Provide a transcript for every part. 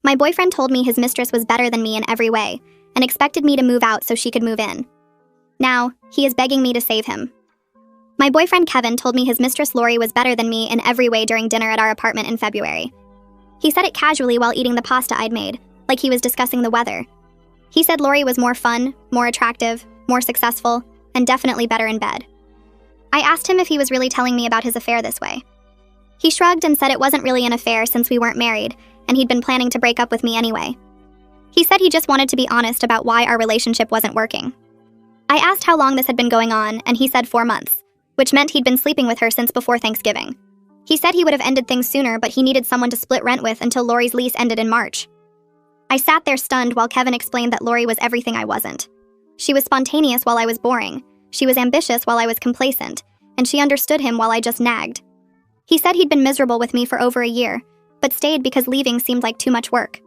My boyfriend told me his mistress was better than me in every way and expected me to move out so she could move in. Now, he is begging me to save him. My boyfriend Kevin told me his mistress Lori was better than me in every way during dinner at our apartment in February. He said it casually while eating the pasta I'd made, like he was discussing the weather. He said Lori was more fun, more attractive, more successful, and definitely better in bed. I asked him if he was really telling me about his affair this way. He shrugged and said it wasn't really an affair since we weren't married, and he'd been planning to break up with me anyway. He said he just wanted to be honest about why our relationship wasn't working. I asked how long this had been going on, and he said 4 months, which meant he'd been sleeping with her since before Thanksgiving. He said he would have ended things sooner, but he needed someone to split rent with until Lori's lease ended in March. I sat there stunned while Kevin explained that Lori was everything I wasn't. She was spontaneous while I was boring, she was ambitious while I was complacent, and she understood him while I just nagged. He said he'd been miserable with me for over a year, but stayed because leaving seemed like too much work.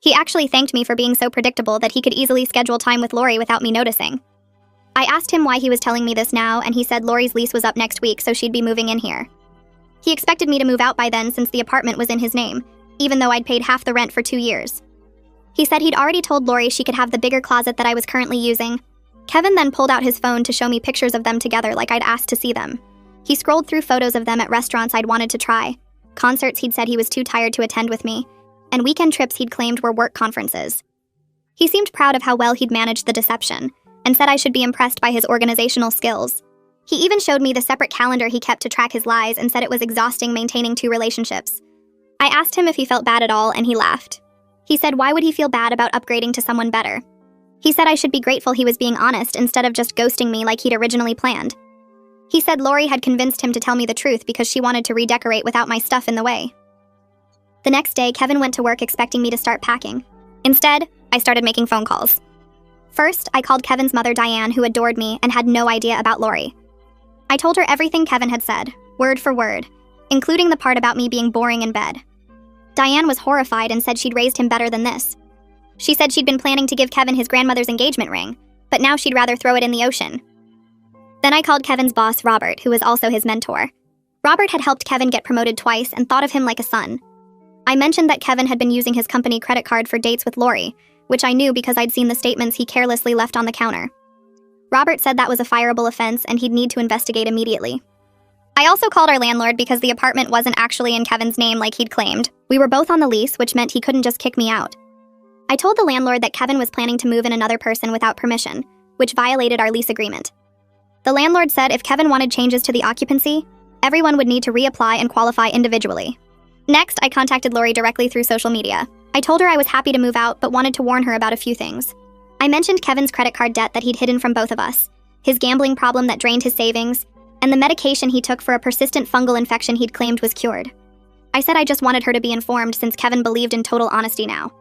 He actually thanked me for being so predictable that he could easily schedule time with Lori without me noticing. I asked him why he was telling me this now, and he said Lori's lease was up next week, so she'd be moving in here. He expected me to move out by then since the apartment was in his name, even though I'd paid half the rent for 2 years. He said he'd already told Lori she could have the bigger closet that I was currently using. Kevin then pulled out his phone to show me pictures of them together like I'd asked to see them. He scrolled through photos of them at restaurants I'd wanted to try, concerts he'd said he was too tired to attend with me, and weekend trips he'd claimed were work conferences. He seemed proud of how well he'd managed the deception, and said I should be impressed by his organizational skills. He even showed me the separate calendar he kept to track his lies and said it was exhausting maintaining 2 relationships. I asked him if he felt bad at all, and he laughed. He said why would he feel bad about upgrading to someone better? He said I should be grateful he was being honest instead of just ghosting me like he'd originally planned. He said Lori had convinced him to tell me the truth because she wanted to redecorate without my stuff in the way. The next day, Kevin went to work expecting me to start packing. Instead, I started making phone calls. First, I called Kevin's mother, Diane, who adored me and had no idea about Lori. I told her everything Kevin had said, word for word, including the part about me being boring in bed. Diane was horrified and said she'd raised him better than this. She said she'd been planning to give Kevin his grandmother's engagement ring, but now she'd rather throw it in the ocean. Then I called Kevin's boss, Robert, who was also his mentor. Robert had helped Kevin get promoted twice and thought of him like a son. I mentioned that Kevin had been using his company credit card for dates with Lori, which I knew because I'd seen the statements he carelessly left on the counter. Robert said that was a fireable offense and he'd need to investigate immediately. I also called our landlord because the apartment wasn't actually in Kevin's name like he'd claimed. We were both on the lease, which meant he couldn't just kick me out. I told the landlord that Kevin was planning to move in another person without permission, which violated our lease agreement. The landlord said if Kevin wanted changes to the occupancy, everyone would need to reapply and qualify individually. Next, I contacted Lori directly through social media. I told her I was happy to move out, but wanted to warn her about a few things. I mentioned Kevin's credit card debt that he'd hidden from both of us, his gambling problem that drained his savings, and the medication he took for a persistent fungal infection he'd claimed was cured. I said I just wanted her to be informed since Kevin believed in total honesty now.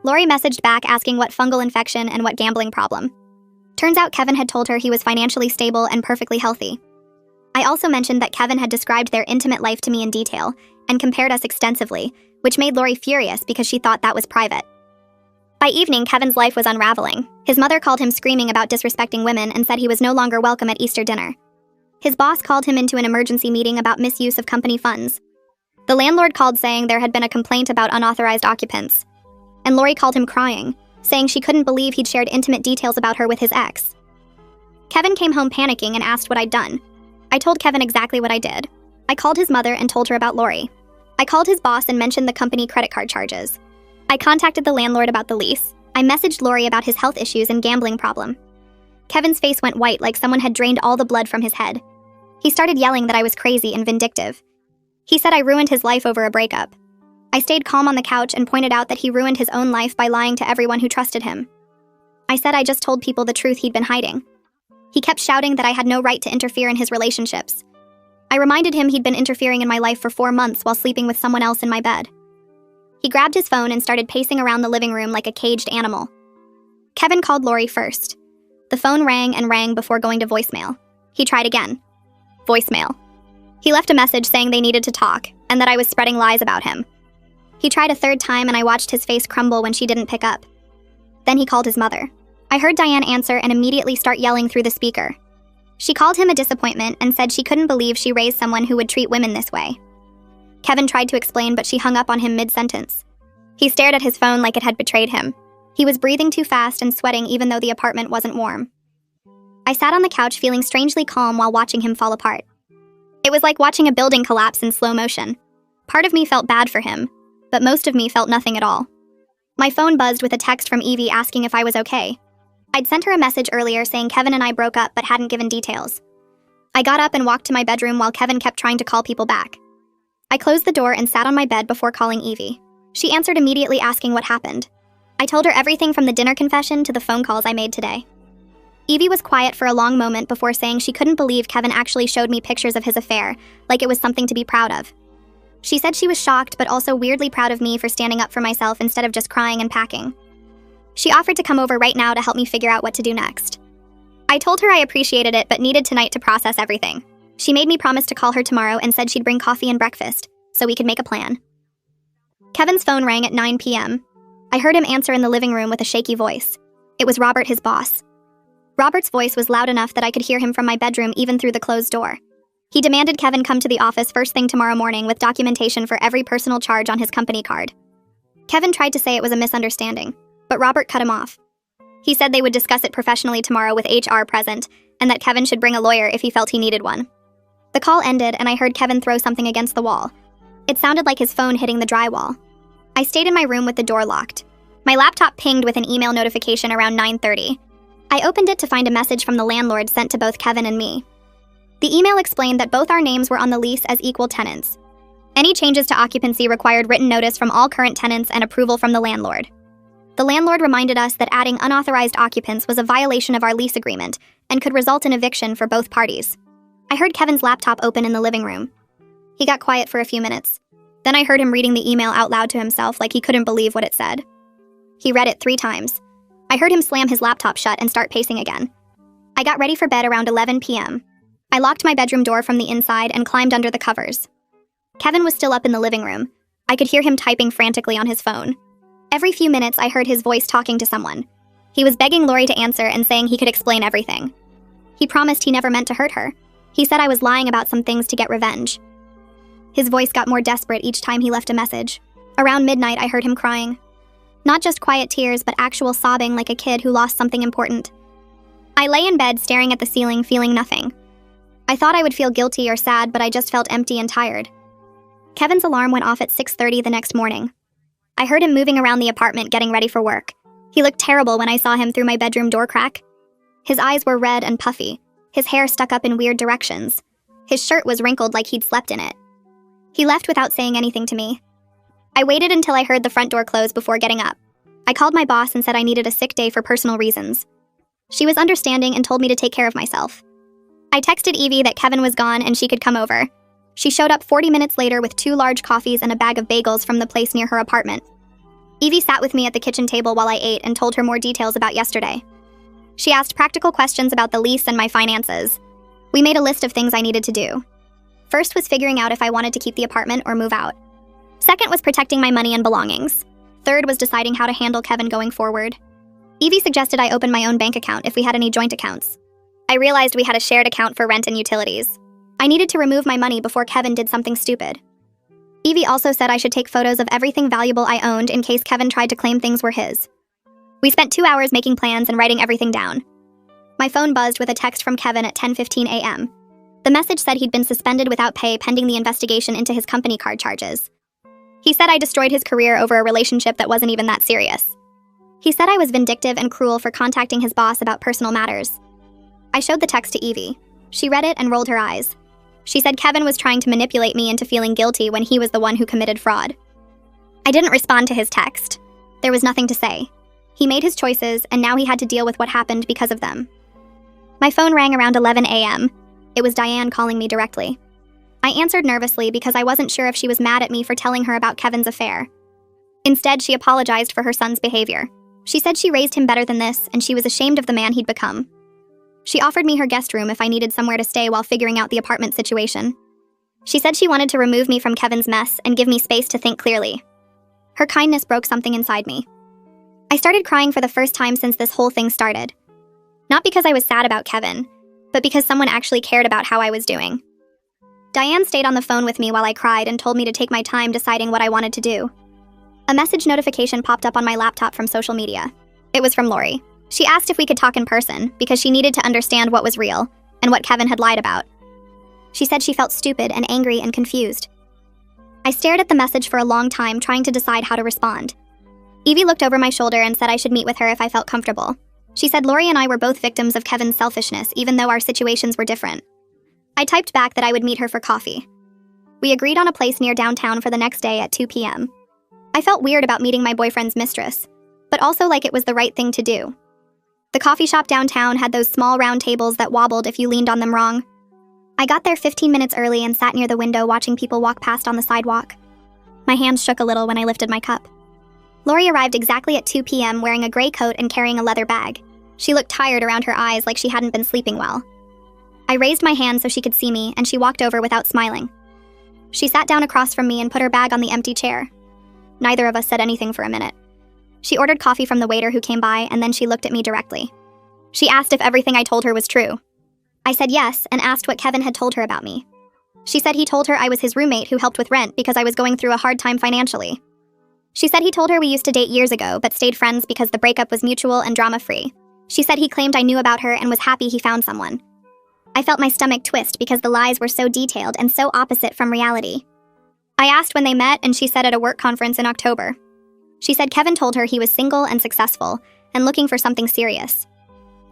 Lori messaged back asking what fungal infection and what gambling problem. Turns out Kevin had told her he was financially stable and perfectly healthy. I also mentioned that Kevin had described their intimate life to me in detail and compared us extensively, which made Lori furious because she thought that was private. By evening, Kevin's life was unraveling. His mother called him screaming about disrespecting women and said he was no longer welcome at Easter dinner. His boss called him into an emergency meeting about misuse of company funds. The landlord called saying there had been a complaint about unauthorized occupants. And Lori called him crying, saying she couldn't believe he'd shared intimate details about her with his ex. Kevin came home panicking and asked what I'd done. I told Kevin exactly what I did. I called his mother and told her about Lori. I called his boss and mentioned the company credit card charges. I contacted the landlord about the lease. I messaged Lori about his health issues and gambling problem. Kevin's face went white like someone had drained all the blood from his head. He started yelling that I was crazy and vindictive. He said I ruined his life over a breakup. I stayed calm on the couch and pointed out that he ruined his own life by lying to everyone who trusted him. I said I just told people the truth he'd been hiding. He kept shouting that I had no right to interfere in his relationships. I reminded him he'd been interfering in my life for 4 months while sleeping with someone else in my bed. He grabbed his phone and started pacing around the living room like a caged animal. Kevin called Lori first. The phone rang and rang before going to voicemail. He tried again. Voicemail. He left a message saying they needed to talk and that I was spreading lies about him. He tried a third time and I watched his face crumble when she didn't pick up. Then he called his mother. I heard Diane answer and immediately start yelling through the speaker. She called him a disappointment and said she couldn't believe she raised someone who would treat women this way. Kevin tried to explain, but she hung up on him mid-sentence. He stared at his phone like it had betrayed him. He was breathing too fast and sweating even though the apartment wasn't warm. I sat on the couch feeling strangely calm while watching him fall apart. It was like watching a building collapse in slow motion. Part of me felt bad for him, but most of me felt nothing at all. My phone buzzed with a text from Evie asking if I was okay. I'd sent her a message earlier saying Kevin and I broke up but hadn't given details. I got up and walked to my bedroom while Kevin kept trying to call people back. I closed the door and sat on my bed before calling Evie. She answered immediately asking what happened. I told her everything from the dinner confession to the phone calls I made today. Evie was quiet for a long moment before saying she couldn't believe Kevin actually showed me pictures of his affair, like it was something to be proud of. She said she was shocked but also weirdly proud of me for standing up for myself instead of just crying and packing. She offered to come over right now to help me figure out what to do next. I told her I appreciated it but needed tonight to process everything. She made me promise to call her tomorrow and said she'd bring coffee and breakfast, so we could make a plan. Kevin's phone rang at 9 p.m. I heard him answer in the living room with a shaky voice. It was Robert, his boss. Robert's voice was loud enough that I could hear him from my bedroom even through the closed door. He demanded Kevin come to the office first thing tomorrow morning with documentation for every personal charge on his company card. Kevin tried to say it was a misunderstanding, but Robert cut him off. He said they would discuss it professionally tomorrow with HR present, and that Kevin should bring a lawyer if he felt he needed one. The call ended and I heard Kevin throw something against the wall. It sounded like his phone hitting the drywall. I stayed in my room with the door locked. My laptop pinged with an email notification around 9:30. I opened it to find a message from the landlord sent to both Kevin and me. The email explained that both our names were on the lease as equal tenants. Any changes to occupancy required written notice from all current tenants and approval from the landlord. The landlord reminded us that adding unauthorized occupants was a violation of our lease agreement and could result in eviction for both parties. I heard Kevin's laptop open in the living room. He got quiet for a few minutes. Then I heard him reading the email out loud to himself like he couldn't believe what it said. He read it 3 times. I heard him slam his laptop shut and start pacing again. I got ready for bed around 11 p.m. I locked my bedroom door from the inside and climbed under the covers. Kevin was still up in the living room. I could hear him typing frantically on his phone. Every few minutes, I heard his voice talking to someone. He was begging Lori to answer and saying he could explain everything. He promised he never meant to hurt her. He said I was lying about some things to get revenge. His voice got more desperate each time he left a message. Around midnight, I heard him crying. Not just quiet tears, but actual sobbing like a kid who lost something important. I lay in bed staring at the ceiling, feeling nothing. I thought I would feel guilty or sad, but I just felt empty and tired. Kevin's alarm went off at 6:30 the next morning. I heard him moving around the apartment getting ready for work. He looked terrible when I saw him through my bedroom door crack. His eyes were red and puffy. His hair stuck up in weird directions. His shirt was wrinkled like he'd slept in it. He left without saying anything to me. I waited until I heard the front door close before getting up. I called my boss and said I needed a sick day for personal reasons. She was understanding and told me to take care of myself. I texted Evie that Kevin was gone and she could come over. She showed up 40 minutes later with 2 large coffees and a bag of bagels from the place near her apartment. Evie sat with me at the kitchen table while I ate and told her more details about yesterday. She asked practical questions about the lease and my finances. We made a list of things I needed to do. First was figuring out if I wanted to keep the apartment or move out. Second was protecting my money and belongings. Third was deciding how to handle Kevin going forward. Evie suggested I open my own bank account if we had any joint accounts. I realized we had a shared account for rent and utilities. I needed to remove my money before Kevin did something stupid. Evie also said I should take photos of everything valuable I owned in case Kevin tried to claim things were his. We spent 2 hours making plans and writing everything down. My phone buzzed with a text from Kevin at 10:15 a.m. The message said he'd been suspended without pay pending the investigation into his company card charges. He said I destroyed his career over a relationship that wasn't even that serious. He said I was vindictive and cruel for contacting his boss about personal matters. I showed the text to Evie. She read it and rolled her eyes. She said Kevin was trying to manipulate me into feeling guilty when he was the one who committed fraud. I didn't respond to his text. There was nothing to say. He made his choices, and now he had to deal with what happened because of them. My phone rang around 11 a.m. It was Diane calling me directly. I answered nervously because I wasn't sure if she was mad at me for telling her about Kevin's affair. Instead, she apologized for her son's behavior. She said she raised him better than this, and she was ashamed of the man he'd become. She offered me her guest room if I needed somewhere to stay while figuring out the apartment situation. She said she wanted to remove me from Kevin's mess and give me space to think clearly. Her kindness broke something inside me. I started crying for the first time since this whole thing started. Not because I was sad about Kevin, but because someone actually cared about how I was doing. Diane stayed on the phone with me while I cried and told me to take my time deciding what I wanted to do. A message notification popped up on my laptop from social media. It was from Lori. She asked if we could talk in person because she needed to understand what was real and what Kevin had lied about. She said she felt stupid and angry and confused. I stared at the message for a long time, trying to decide how to respond. Evie looked over my shoulder and said I should meet with her if I felt comfortable. She said Lori and I were both victims of Kevin's selfishness, even though our situations were different. I typed back that I would meet her for coffee. We agreed on a place near downtown for the next day at 2 p.m. I felt weird about meeting my boyfriend's mistress, but also like it was the right thing to do. The coffee shop downtown had those small round tables that wobbled if you leaned on them wrong. I got there 15 minutes early and sat near the window watching people walk past on the sidewalk. My hands shook a little when I lifted my cup. Lori arrived exactly at 2 p.m. wearing a gray coat and carrying a leather bag. She looked tired around her eyes, like she hadn't been sleeping well. I raised my hand so she could see me, and she walked over without smiling. She sat down across from me and put her bag on the empty chair. Neither of us said anything for a minute. She ordered coffee from the waiter who came by, and then she looked at me directly. She asked if everything I told her was true. I said yes, and asked what Kevin had told her about me. She said he told her I was his roommate who helped with rent because I was going through a hard time financially. She said he told her we used to date years ago, but stayed friends because the breakup was mutual and drama-free. She said he claimed I knew about her and was happy he found someone. I felt my stomach twist because the lies were so detailed and so opposite from reality. I asked when they met, and she said at a work conference in October. She said Kevin told her he was single and successful and looking for something serious.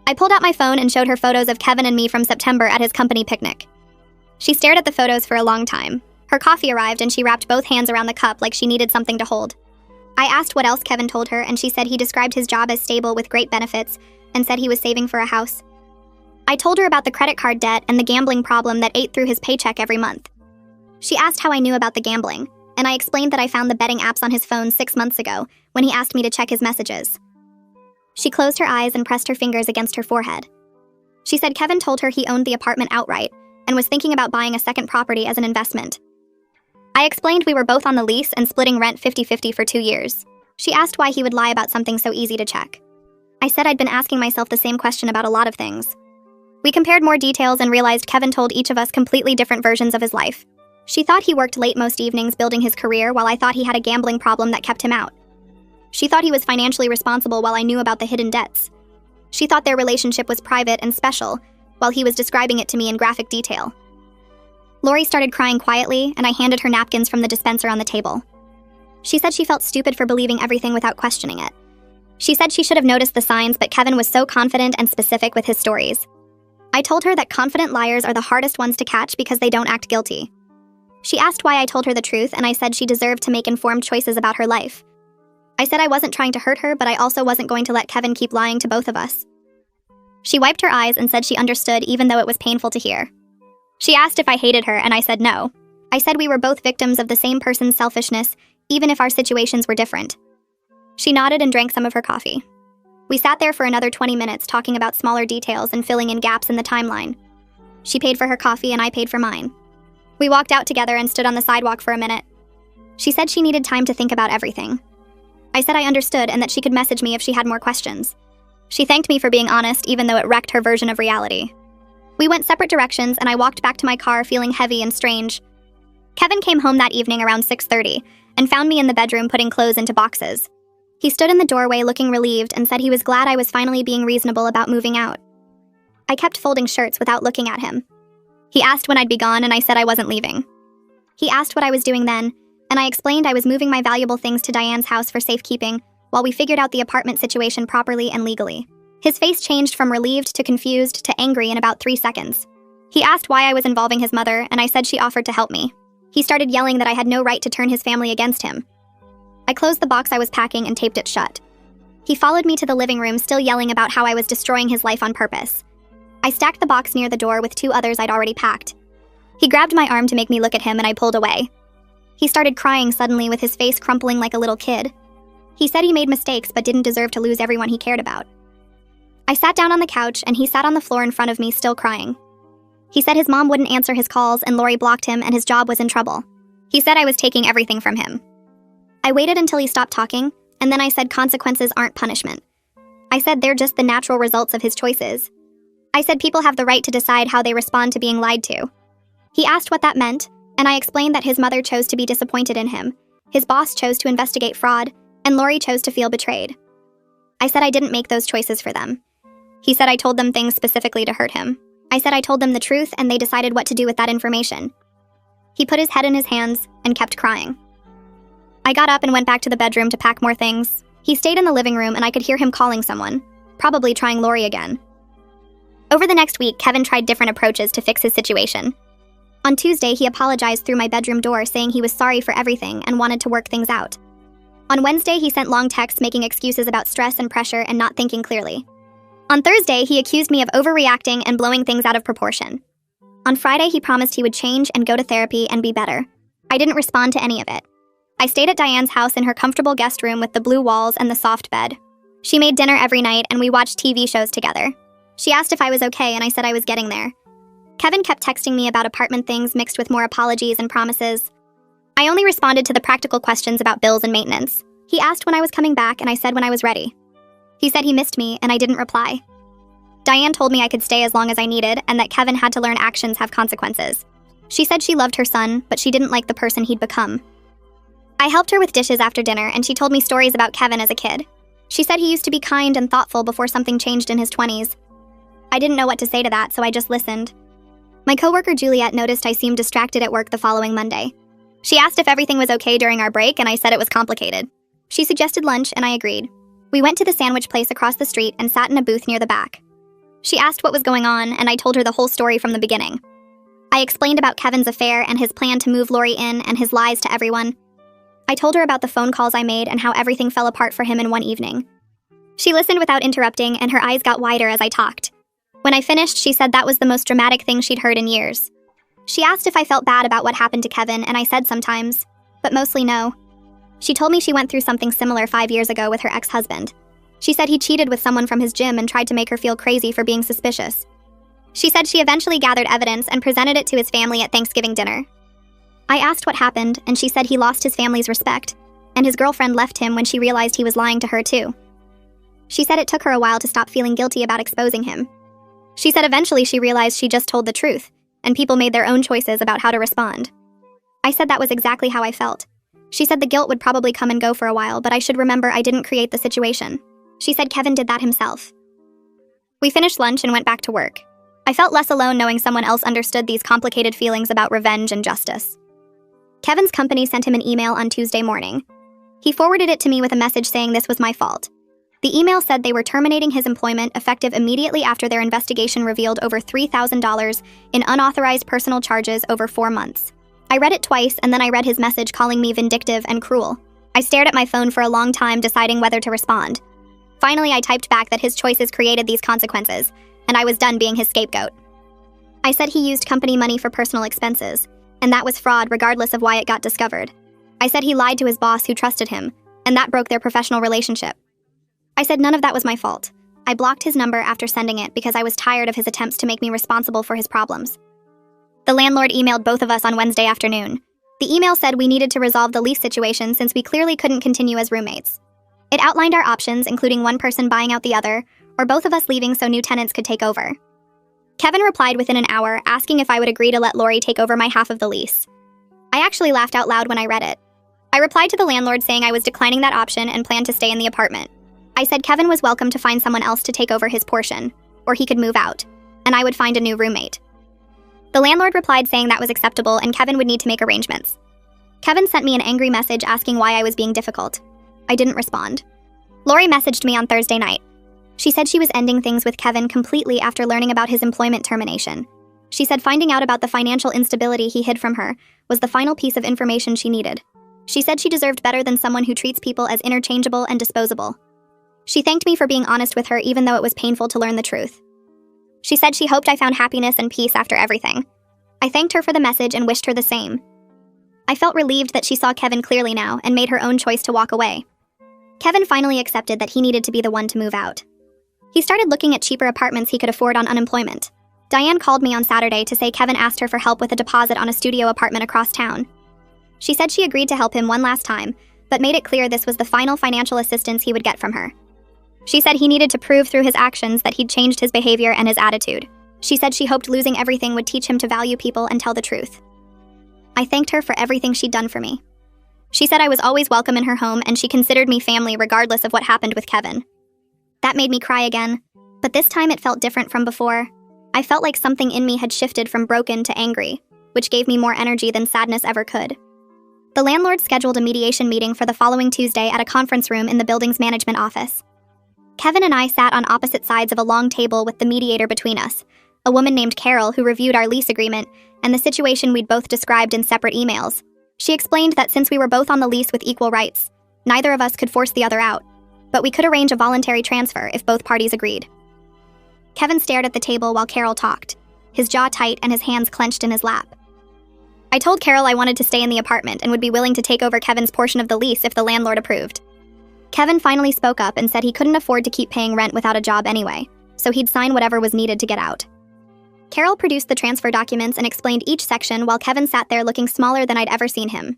I pulled out my phone and showed her photos of Kevin and me from September at his company picnic. She stared at the photos for a long time. Her coffee arrived and she wrapped both hands around the cup like she needed something to hold. I asked what else Kevin told her, and she said he described his job as stable with great benefits and said he was saving for a house. I told her about the credit card debt and the gambling problem that ate through his paycheck every month. She asked how I knew about the gambling, and I explained that I found the betting apps on his phone 6 months ago when he asked me to check his messages. She closed her eyes and pressed her fingers against her forehead. She said Kevin told her he owned the apartment outright and was thinking about buying a second property as an investment. I explained we were both on the lease and splitting rent 50-50 for 2 years. She asked why he would lie about something so easy to check. I said I'd been asking myself the same question about a lot of things. We compared more details and realized Kevin told each of us completely different versions of his life. She thought he worked late most evenings building his career, while I thought he had a gambling problem that kept him out. She thought he was financially responsible while I knew about the hidden debts. She thought their relationship was private and special, while he was describing it to me in graphic detail. Lori started crying quietly, and I handed her napkins from the dispenser on the table. She said she felt stupid for believing everything without questioning it. She said she should have noticed the signs, but Kevin was so confident and specific with his stories. I told her that confident liars are the hardest ones to catch because they don't act guilty. She asked why I told her the truth, and I said she deserved to make informed choices about her life. I said I wasn't trying to hurt her, but I also wasn't going to let Kevin keep lying to both of us. She wiped her eyes and said she understood, even though it was painful to hear. She asked if I hated her, and I said no. I said we were both victims of the same person's selfishness, even if our situations were different. She nodded and drank some of her coffee. We sat there for another 20 minutes talking about smaller details and filling in gaps in the timeline. She paid for her coffee and I paid for mine. We walked out together and stood on the sidewalk for a minute. She said she needed time to think about everything. I said I understood and that she could message me if she had more questions. She thanked me for being honest, even though it wrecked her version of reality. We went separate directions, and I walked back to my car feeling heavy and strange. Kevin came home that evening around 6:30 and found me in the bedroom putting clothes into boxes. He stood in the doorway looking relieved and said he was glad I was finally being reasonable about moving out. I kept folding shirts without looking at him. He asked when I'd be gone, and I said I wasn't leaving. He asked what I was doing then, and I explained I was moving my valuable things to Diane's house for safekeeping while we figured out the apartment situation properly and legally. His face changed from relieved to confused to angry in about 3 seconds. He asked why I was involving his mother, and I said she offered to help me. He started yelling that I had no right to turn his family against him. I closed the box I was packing and taped it shut. He followed me to the living room, still yelling about how I was destroying his life on purpose. I stacked the box near the door with 2 others I'd already packed. He grabbed my arm to make me look at him, and I pulled away. He started crying suddenly, with his face crumpling like a little kid. He said he made mistakes but didn't deserve to lose everyone he cared about. I sat down on the couch, and he sat on the floor in front of me, still crying. He said his mom wouldn't answer his calls and Lori blocked him and his job was in trouble. He said I was taking everything from him. I waited until he stopped talking, and then I said consequences aren't punishment. I said they're just the natural results of his choices. I said people have the right to decide how they respond to being lied to. He asked what that meant, and I explained that his mother chose to be disappointed in him. His boss chose to investigate fraud, and Lori chose to feel betrayed. I said I didn't make those choices for them. He said I told them things specifically to hurt him. I said I told them the truth, and they decided what to do with that information. He put his head in his hands and kept crying. I got up and went back to the bedroom to pack more things. He stayed in the living room, and I could hear him calling someone, probably trying Lori again. Over the next week, Kevin tried different approaches to fix his situation. On Tuesday, he apologized through my bedroom door, saying he was sorry for everything and wanted to work things out. On Wednesday, he sent long texts making excuses about stress and pressure and not thinking clearly. On Thursday, he accused me of overreacting and blowing things out of proportion. On Friday, he promised he would change and go to therapy and be better. I didn't respond to any of it. I stayed at Diane's house in her comfortable guest room with the blue walls and the soft bed. She made dinner every night, and we watched TV shows together. She asked if I was okay, and I said I was getting there. Kevin kept texting me about apartment things mixed with more apologies and promises. I only responded to the practical questions about bills and maintenance. He asked when I was coming back, and I said when I was ready. He said he missed me, and I didn't reply. Diane told me I could stay as long as I needed, and that Kevin had to learn actions have consequences. She said she loved her son, but she didn't like the person he'd become. I helped her with dishes after dinner, and she told me stories about Kevin as a kid. She said he used to be kind and thoughtful before something changed in his 20s. I didn't know what to say to that, so I just listened. My coworker Juliet noticed I seemed distracted at work the following Monday. She asked if everything was okay during our break, and I said it was complicated. She suggested lunch, and I agreed. We went to the sandwich place across the street and sat in a booth near the back. She asked what was going on, and I told her the whole story from the beginning. I explained about Kevin's affair and his plan to move Lori in and his lies to everyone. I told her about the phone calls I made and how everything fell apart for him in one evening. She listened without interrupting, and her eyes got wider as I talked. When I finished, she said that was the most dramatic thing she'd heard in years. She asked if I felt bad about what happened to Kevin, and I said sometimes, but mostly no. She told me she went through something similar 5 years ago with her ex-husband. She said he cheated with someone from his gym and tried to make her feel crazy for being suspicious. She said she eventually gathered evidence and presented it to his family at Thanksgiving dinner. I asked what happened, and she said he lost his family's respect, and his girlfriend left him when she realized he was lying to her too. She said it took her a while to stop feeling guilty about exposing him. She said eventually she realized she just told the truth, and people made their own choices about how to respond. I said that was exactly how I felt. She said the guilt would probably come and go for a while, but I should remember I didn't create the situation. She said Kevin did that himself. We finished lunch and went back to work. I felt less alone knowing someone else understood these complicated feelings about revenge and justice. Kevin's company sent him an email on Tuesday morning. He forwarded it to me with a message saying this was my fault. The email said they were terminating his employment effective immediately after their investigation revealed over $3,000 in unauthorized personal charges over 4 months. I read it twice, and then I read his message calling me vindictive and cruel. I stared at my phone for a long time, deciding whether to respond. Finally, I typed back that his choices created these consequences, and I was done being his scapegoat. I said he used company money for personal expenses, and that was fraud regardless of why it got discovered. I said he lied to his boss who trusted him, and that broke their professional relationship. I said none of that was my fault. I blocked his number after sending it because I was tired of his attempts to make me responsible for his problems. The landlord emailed both of us on Wednesday afternoon. The email said we needed to resolve the lease situation since we clearly couldn't continue as roommates. It outlined our options, including one person buying out the other, or both of us leaving so new tenants could take over. Kevin replied within an hour, asking if I would agree to let Lori take over my half of the lease. I actually laughed out loud when I read it. I replied to the landlord saying I was declining that option and planned to stay in the apartment. I said Kevin was welcome to find someone else to take over his portion, or he could move out, and I would find a new roommate. The landlord replied saying that was acceptable and Kevin would need to make arrangements. Kevin sent me an angry message asking why I was being difficult. I didn't respond. Lori messaged me on Thursday night. She said she was ending things with Kevin completely after learning about his employment termination. She said finding out about the financial instability he hid from her was the final piece of information she needed. She said she deserved better than someone who treats people as interchangeable and disposable. She thanked me for being honest with her even though it was painful to learn the truth. She said she hoped I found happiness and peace after everything. I thanked her for the message and wished her the same. I felt relieved that she saw Kevin clearly now and made her own choice to walk away. Kevin finally accepted that he needed to be the one to move out. He started looking at cheaper apartments he could afford on unemployment. Diane called me on Saturday to say Kevin asked her for help with a deposit on a studio apartment across town. She said she agreed to help him one last time, but made it clear this was the final financial assistance he would get from her. She said he needed to prove through his actions that he'd changed his behavior and his attitude. She said she hoped losing everything would teach him to value people and tell the truth. I thanked her for everything she'd done for me. She said I was always welcome in her home and she considered me family regardless of what happened with Kevin. That made me cry again, but this time it felt different from before. I felt like something in me had shifted from broken to angry, which gave me more energy than sadness ever could. The landlord scheduled a mediation meeting for the following Tuesday at a conference room in the building's management office. Kevin and I sat on opposite sides of a long table with the mediator between us, a woman named Carol who reviewed our lease agreement and the situation we'd both described in separate emails. She explained that since we were both on the lease with equal rights, neither of us could force the other out, but we could arrange a voluntary transfer if both parties agreed. Kevin stared at the table while Carol talked, his jaw tight and his hands clenched in his lap. I told Carol I wanted to stay in the apartment and would be willing to take over Kevin's portion of the lease if the landlord approved. Kevin finally spoke up and said he couldn't afford to keep paying rent without a job anyway, so he'd sign whatever was needed to get out. Carol produced the transfer documents and explained each section while Kevin sat there looking smaller than I'd ever seen him.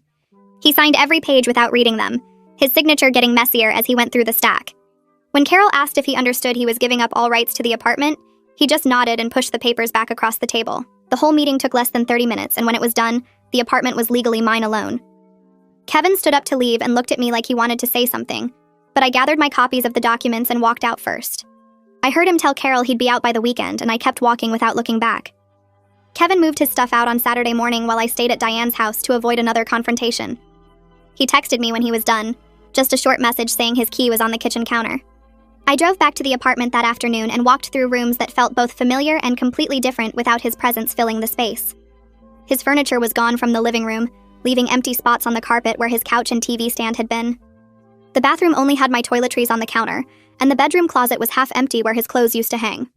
He signed every page without reading them, his signature getting messier as he went through the stack. When Carol asked if he understood he was giving up all rights to the apartment, he just nodded and pushed the papers back across the table. The whole meeting took less than 30 minutes, and when it was done, the apartment was legally mine alone. Kevin stood up to leave and looked at me like he wanted to say something, but I gathered my copies of the documents and walked out first. I heard him tell Carol he'd be out by the weekend, and I kept walking without looking back. Kevin moved his stuff out on Saturday morning while I stayed at Diane's house to avoid another confrontation. He texted me when he was done, just a short message saying his key was on the kitchen counter. I drove back to the apartment that afternoon and walked through rooms that felt both familiar and completely different without his presence filling the space. His furniture was gone from the living room, leaving empty spots on the carpet where his couch and TV stand had been. The bathroom only had my toiletries on the counter, and the bedroom closet was half empty where his clothes used to hang.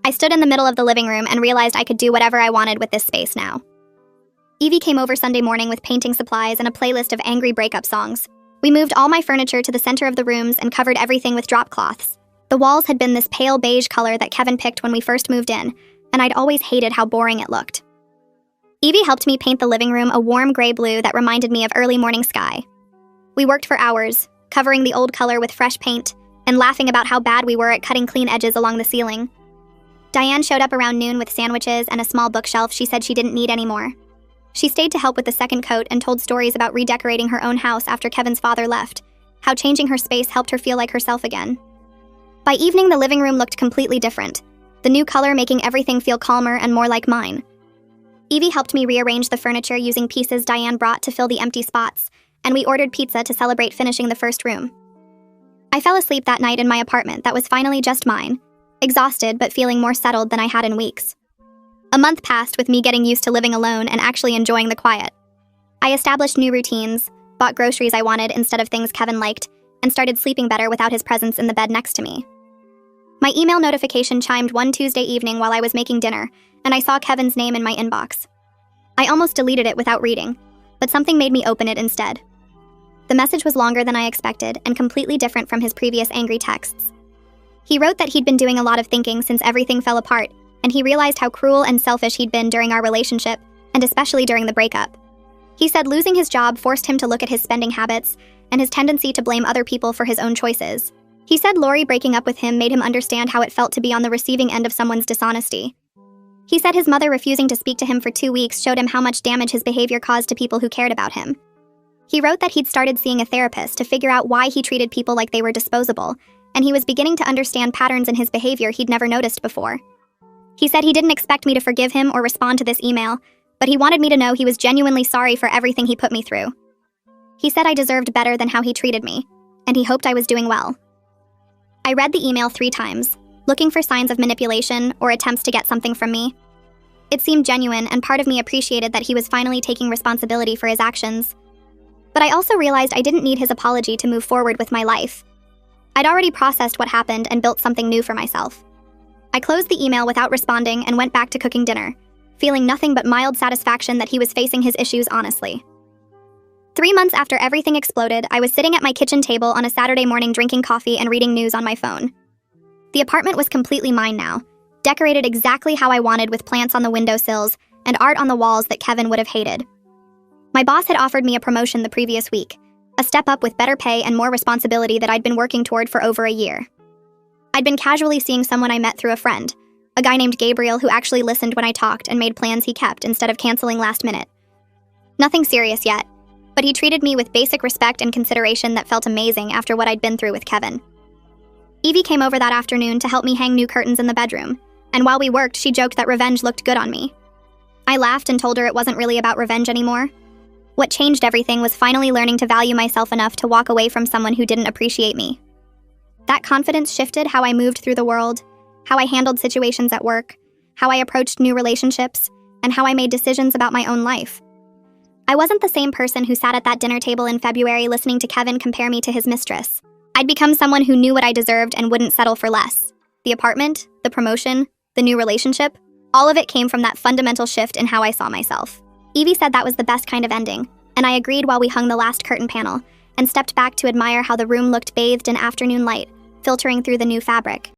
I stood in the middle of the living room and realized I could do whatever I wanted with this space now. Evie came over Sunday morning with painting supplies and a playlist of angry breakup songs. We moved all my furniture to the center of the rooms and covered everything with drop cloths. The walls had been this pale beige color that Kevin picked when we first moved in, and I'd always hated how boring it looked. Evie helped me paint the living room a warm gray blue that reminded me of early morning sky. We worked for hours, covering the old color with fresh paint, and laughing about how bad we were at cutting clean edges along the ceiling. Diane showed up around noon with sandwiches and a small bookshelf she said she didn't need anymore. She stayed to help with the second coat and told stories about redecorating her own house after Kevin's father left, how changing her space helped her feel like herself again. By evening, the living room looked completely different, the new color making everything feel calmer and more like mine. Evie helped me rearrange the furniture using pieces Diane brought to fill the empty spots, and we ordered pizza to celebrate finishing the first room. I fell asleep that night in my apartment that was finally just mine, exhausted but feeling more settled than I had in weeks. A month passed with me getting used to living alone and actually enjoying the quiet. I established new routines, bought groceries I wanted instead of things Kevin liked, and started sleeping better without his presence in the bed next to me. My email notification chimed one Tuesday evening while I was making dinner, and I saw Kevin's name in my inbox. I almost deleted it without reading, but something made me open it instead. The message was longer than I expected and completely different from his previous angry texts. He wrote that he'd been doing a lot of thinking since everything fell apart, and he realized how cruel and selfish he'd been during our relationship, and especially during the breakup. He said losing his job forced him to look at his spending habits and his tendency to blame other people for his own choices. He said Lori breaking up with him made him understand how it felt to be on the receiving end of someone's dishonesty. He said his mother refusing to speak to him for 2 weeks showed him how much damage his behavior caused to people who cared about him. He wrote that he'd started seeing a therapist to figure out why he treated people like they were disposable, and he was beginning to understand patterns in his behavior he'd never noticed before. He said he didn't expect me to forgive him or respond to this email, but he wanted me to know he was genuinely sorry for everything he put me through. He said I deserved better than how he treated me, and he hoped I was doing well. I read the email 3 times, looking for signs of manipulation or attempts to get something from me. It seemed genuine, and part of me appreciated that he was finally taking responsibility for his actions. But I also realized I didn't need his apology to move forward with my life. I'd already processed what happened and built something new for myself. I closed the email without responding and went back to cooking dinner, feeling nothing but mild satisfaction that he was facing his issues honestly. 3 months after everything exploded, I was sitting at my kitchen table on a Saturday morning drinking coffee and reading news on my phone. The apartment was completely mine now, decorated exactly how I wanted with plants on the windowsills and art on the walls that Kevin would have hated. My boss had offered me a promotion the previous week, a step up with better pay and more responsibility that I'd been working toward for over a year. I'd been casually seeing someone I met through a friend, a guy named Gabriel who actually listened when I talked and made plans he kept instead of canceling last minute. Nothing serious yet, but he treated me with basic respect and consideration that felt amazing after what I'd been through with Kevin. Evie came over that afternoon to help me hang new curtains in the bedroom, and while we worked, she joked that revenge looked good on me. I laughed and told her it wasn't really about revenge anymore. What changed everything was finally learning to value myself enough to walk away from someone who didn't appreciate me. That confidence shifted how I moved through the world, how I handled situations at work, how I approached new relationships, and how I made decisions about my own life. I wasn't the same person who sat at that dinner table in February listening to Kevin compare me to his mistress. I'd become someone who knew what I deserved and wouldn't settle for less. The apartment, the promotion, the new relationship, all of it came from that fundamental shift in how I saw myself. Evie said that was the best kind of ending, and I agreed while we hung the last curtain panel and stepped back to admire how the room looked bathed in afternoon light, filtering through the new fabric.